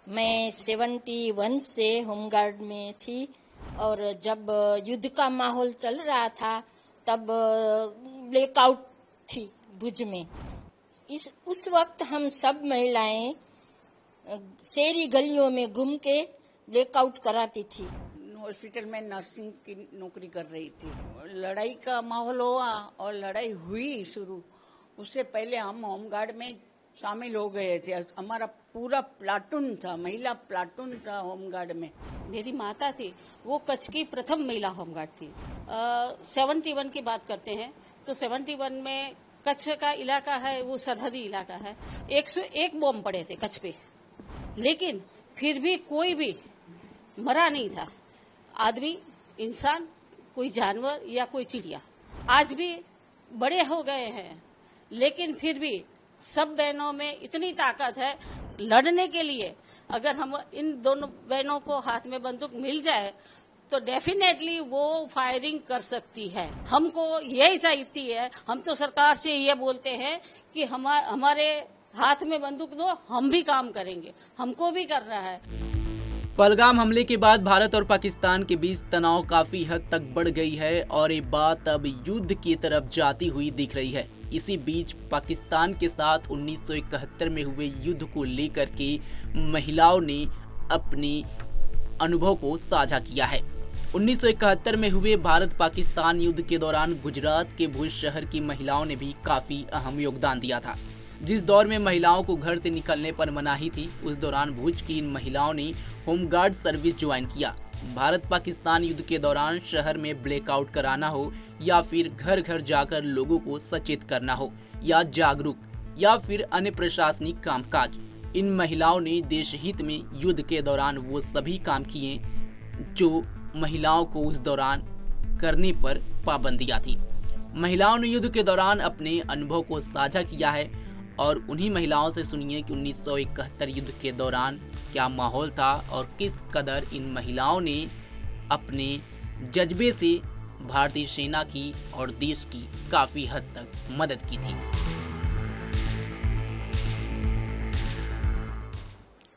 मैं 71 से होमगार्ड में थी और जब युद्ध का माहौल चल रहा था तब ब्लैकआउट थी भुज में। उस वक्त हम सब महिलाएं शहरी गलियों में घूम के ब्लैकआउट कराती थी। हॉस्पिटल में नर्सिंग की नौकरी कर रही थी। लड़ाई का माहौल हुआ और लड़ाई हुई शुरू, उससे पहले हम होमगार्ड में शामिल हो गए थे। हमारा पूरा प्लाटून था, महिला प्लाटून था होमगार्ड में। मेरी माता थी, वो कच्छ की प्रथम महिला होमगार्ड थी। 71 की बात करते हैं तो 71 में कच्छ का इलाका है, वो सरहदी इलाका है। 101 बॉम्ब पड़े थे कच्छ पे, लेकिन फिर भी कोई भी मरा नहीं था। आदमी, इंसान, कोई जानवर या कोई चिड़िया। आज भी बड़े हो गए हैं, लेकिन फिर भी सब बहनों में इतनी ताकत है लड़ने के लिए। अगर हम इन दोनों बहनों को हाथ में बंदूक मिल जाए तो डेफिनेटली वो फायरिंग कर सकती है। हमको यही चाहिए है। हम तो सरकार से ये बोलते हैं कि हमारे हाथ में बंदूक दो, हम भी काम करेंगे, हमको भी करना है। पहलगाम हमले के बाद भारत और पाकिस्तान के बीच तनाव काफी हद तक बढ़ गई है और ये बात अब युद्ध की तरफ जाती हुई दिख रही है। इसी बीच पाकिस्तान के साथ 1971 में हुए युद्ध को लेकर के महिलाओं ने अपने अनुभव को साझा किया है। 1971 में हुए भारत पाकिस्तान युद्ध के दौरान गुजरात के भुज शहर की महिलाओं ने भी काफी अहम योगदान दिया था। जिस दौर में महिलाओं को घर से निकलने पर मनाही थी, उस दौरान भुज की इन महिलाओं ने होमगार्ड सर्विस ज्वाइन किया। भारत पाकिस्तान युद्ध के दौरान शहर में ब्लैकआउट कराना हो या फिर घर घर जाकर लोगों को सचेत करना हो या जागरूक या फिर अन्य प्रशासनिक कामकाज, इन महिलाओं ने देश हित में युद्ध के दौरान वो सभी काम किए जो महिलाओं को उस दौरान करने पर पाबंदियां थी। महिलाओं ने युद्ध के दौरान अपने अनुभव को साझा किया है और उन्हीं महिलाओं से सुनिए कि 1971 युद्ध के दौरान क्या माहौल था और किस कदर इन महिलाओं ने अपने जज्बे से भारतीय सेना की और देश की काफी हद तक मदद की थी।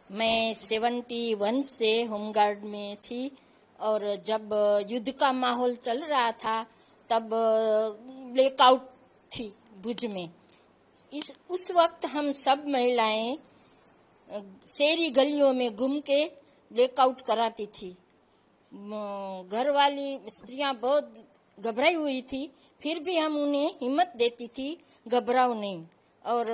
मैं 71 से होमगार्ड में थी और जब युद्ध का माहौल चल रहा था तब ब्लैकआउट थी भुज में। उस वक्त हम सब महिलाएं शहरी गलियों में घूम के ब्लैकआउट कराती थी। घर वाली स्त्रियां बहुत घबराई हुई थी, फिर भी हम उन्हें हिम्मत देती थी, घबराओ नहीं। और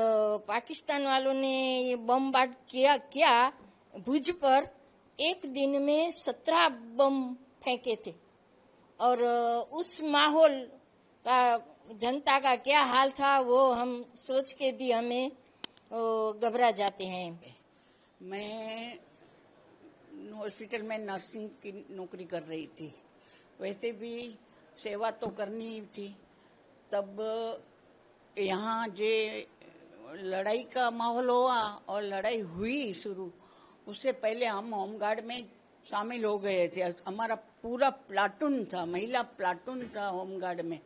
पाकिस्तान वालों ने ये बमबार्ड किया भुज पर। एक दिन में 17 बम फेंके थे और उस माहौल का जनता का क्या हाल था वो हम सोच के भी हमें घबरा जाते हैं। मैं हॉस्पिटल में नर्सिंग की नौकरी कर रही थी, वैसे भी सेवा तो करनी ही थी। तब यहाँ जे लड़ाई का माहौल हुआ और लड़ाई हुई शुरू, उससे पहले हम होमगार्ड में शामिल हो गए थे। हमारा पूरा प्लाटून था, महिला प्लाटून था होमगार्ड में।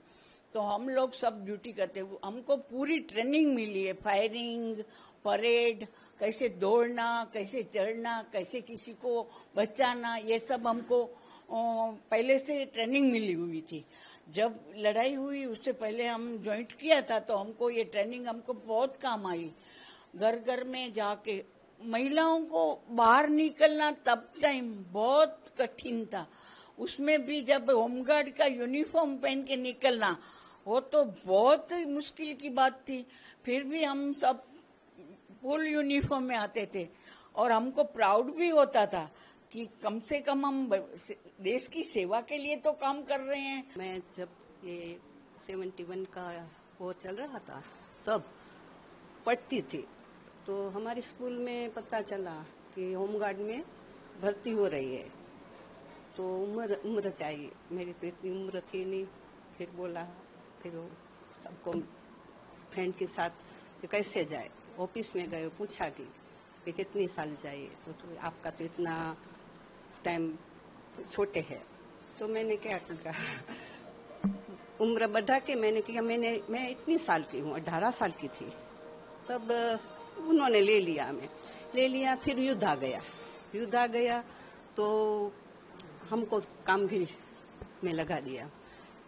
तो हम लोग सब ड्यूटी करते, हमको पूरी ट्रेनिंग मिली है। फायरिंग, परेड, कैसे दौड़ना, कैसे चढ़ना, कैसे किसी को बचाना, ये सब हमको पहले से ट्रेनिंग मिली हुई थी। जब लड़ाई हुई उससे पहले हम ज्वाइन किया था तो हमको ये ट्रेनिंग हमको बहुत काम आई। घर घर में जाके महिलाओं को बाहर निकलना तब टाइम बहुत कठिन था। उसमें भी जब होमगार्ड का यूनिफॉर्म पहन के निकलना, वो तो बहुत मुश्किल की बात थी। फिर भी हम सब फुल यूनिफॉर्म में आते थे और हमको प्राउड भी होता था कि कम से कम हम देश की सेवा के लिए तो काम कर रहे हैं। मैं जब ये 71 का वो चल रहा था तब पढ़ती थी, तो हमारे स्कूल में पता चला कि होमगार्ड में भर्ती हो रही है। तो उम्र चाहिए, मेरी तो इतनी उम्र थी नहीं। फिर बोला, फिर वो सबको फ्रेंड के साथ कि कैसे जाए। ऑफिस में गए, पूछा कि कितनी साल जाइए, तो आपका तो इतना टाइम छोटे है। तो मैंने क्या कहा, उम्र बढ़ा के मैंने किया। मैं इतनी साल की हूँ, 18 साल की थी तब। उन्होंने ले लिया, फिर युद्ध आ गया। युद्ध आ गया तो हमको काम भी में लगा दिया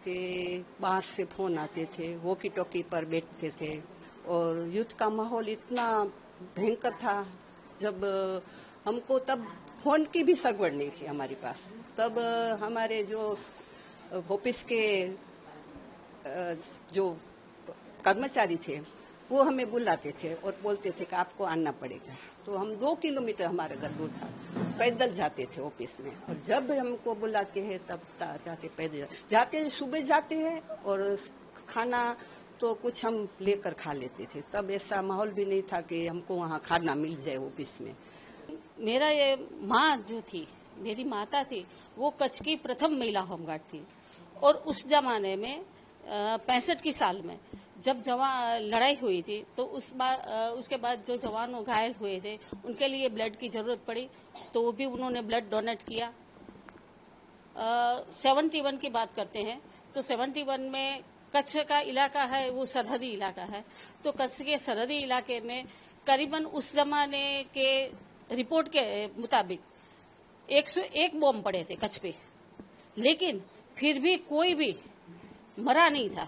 कि बाहर से फोन आते थे, वॉकी टॉकी पर बैठते थे और युद्ध का माहौल इतना भयंकर था। जब हमको तब फोन की भी सगवड़ नहीं थी हमारे पास। तब हमारे जो ऑफिस के जो कर्मचारी थे वो हमें बुलाते थे और बोलते थे कि आपको आना पड़ेगा। तो हम 2 किलोमीटर हमारा घर दूर था, पैदल जाते थे ऑफिस में। और जब हमको बुलाते हैं तब जाते पैदल जाते, सुबह जाते हैं और खाना तो कुछ हम लेकर खा लेते थे। तब ऐसा माहौल भी नहीं था कि हमको वहाँ खाना मिल जाए ऑफिस में। मेरा ये माँ जो थी, मेरी माता थी, वो कच्छ की प्रथम महिला होमगार्ड थी। और उस जमाने में 65 की साल में जब लड़ाई हुई थी तो उसके बाद जो जवान घायल हुए थे उनके लिए ब्लड की जरूरत पड़ी, तो वो भी उन्होंने ब्लड डोनेट किया। 71 की बात करते हैं तो 71 में कच्छ का इलाका है वो सरहदी इलाका है। तो कच्छ के सरहदी इलाके में करीबन उस जमाने के रिपोर्ट के मुताबिक 101 बॉम्ब पड़े थे कच्छ पे, लेकिन फिर भी कोई भी मरा नहीं था,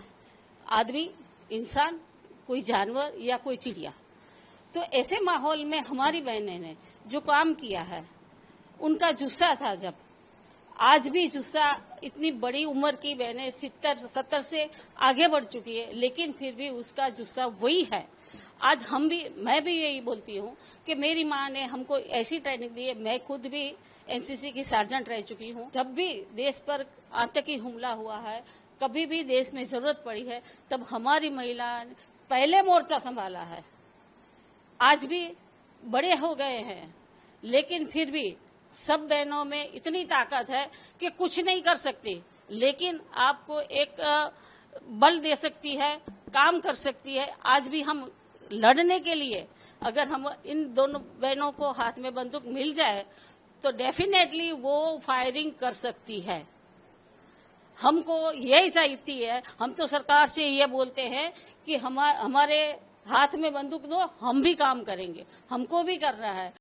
आदमी, इंसान, कोई जानवर या कोई चिड़िया। तो ऐसे माहौल में हमारी बहनें ने जो काम किया है, उनका जुस्सा था। जब आज भी जुस्सा, इतनी बड़ी उम्र की बहनें 70 से आगे बढ़ चुकी है, लेकिन फिर भी उसका जुस्सा वही है। आज मैं भी यही बोलती हूँ कि मेरी माँ ने हमको ऐसी ट्रेनिंग दी है। मैं खुद भी एनसीसी की सार्जेंट रह चुकी हूँ। जब भी देश पर आतंकी हमला हुआ है, कभी भी देश में जरूरत पड़ी है, तब हमारी महिला ने पहले मोर्चा संभाला है। आज भी बड़े हो गए हैं, लेकिन फिर भी सब बहनों में इतनी ताकत है कि कुछ नहीं कर सकती, लेकिन आपको एक बल दे सकती है, काम कर सकती है। आज भी हम लड़ने के लिए, अगर हम इन दोनों बहनों को हाथ में बंदूक मिल जाए तो डेफिनेटली वो फायरिंग कर सकती है। हमको यही चाहती है। हम तो सरकार से ये बोलते हैं कि हमारे हाथ में बंदूक दो, हम भी काम करेंगे, हमको भी करना है।